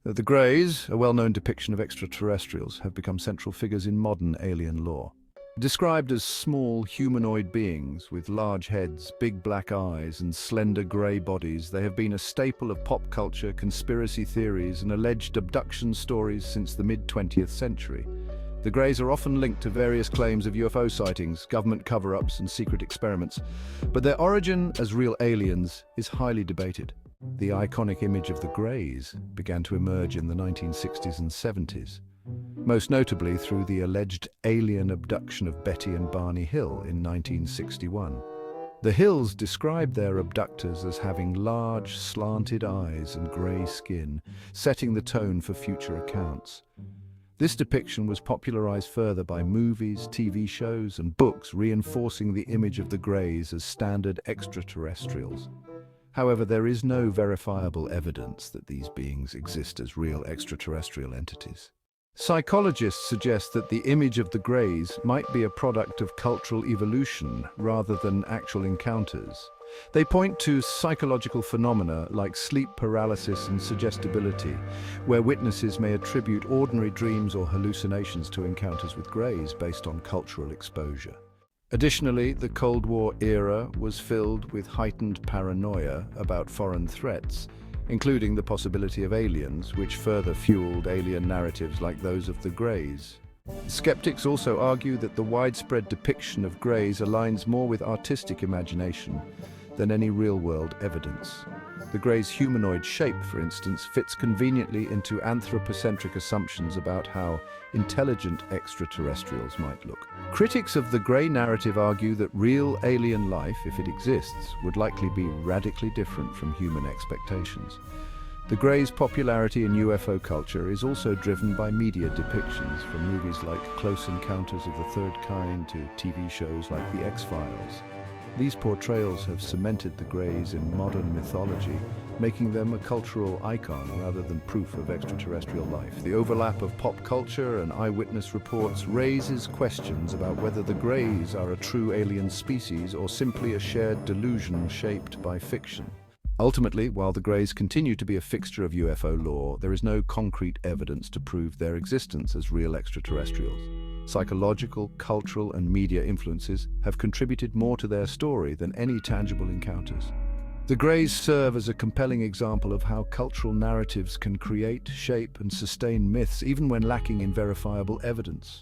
The Greys, a well-known depiction of extraterrestrials, have become central figures in modern alien lore. Described as small humanoid beings with large heads, big black eyes, and slender grey bodies, they have been a staple of pop culture, conspiracy theories, and alleged abduction stories since the mid-20th century. The Greys are often linked to various claims of UFO sightings, government cover-ups, and secret experiments, but their origin as real aliens is highly debated. The iconic image of the Greys began to emerge in the 1960s and 70s, most notably through the alleged alien abduction of Betty and Barney Hill in 1961. The Hills described their abductors as having large, slanted eyes and grey skin, setting the tone for future accounts. This depiction was popularized further by movies, TV shows, and books, reinforcing the image of the Greys as standard extraterrestrials. However, there is no verifiable evidence that these beings exist as real extraterrestrial entities. Psychologists suggest that the image of the Greys might be a product of cultural evolution rather than actual encounters. They point to psychological phenomena like sleep paralysis and suggestibility, where witnesses may attribute ordinary dreams or hallucinations to encounters with Greys based on cultural exposure. Additionally, the Cold War era was filled with heightened paranoia about foreign threats, including the possibility of aliens, which further fueled alien narratives like those of the Greys. Skeptics also argue that the widespread depiction of Greys aligns more with artistic imagination than any real-world evidence. The Greys' humanoid shape, for instance, fits conveniently into anthropocentric assumptions about how intelligent extraterrestrials might look. Critics of the Grey narrative argue that real alien life, if it exists, would likely be radically different from human expectations. The Greys' popularity in UFO culture is also driven by media depictions, from movies like Close Encounters of the Third Kind to TV shows like The X-Files. These portrayals have cemented the Greys in modern mythology, making them a cultural icon rather than proof of extraterrestrial life. The overlap of pop culture and eyewitness reports raises questions about whether the Greys are a true alien species or simply a shared delusion shaped by fiction. Ultimately, while the Greys continue to be a fixture of UFO lore, there is no concrete evidence to prove their existence as real extraterrestrials. Psychological, cultural, and media influences have contributed more to their story than any tangible encounters. The Greys serve as a compelling example of how cultural narratives can create, shape, and sustain myths even when lacking in verifiable evidence.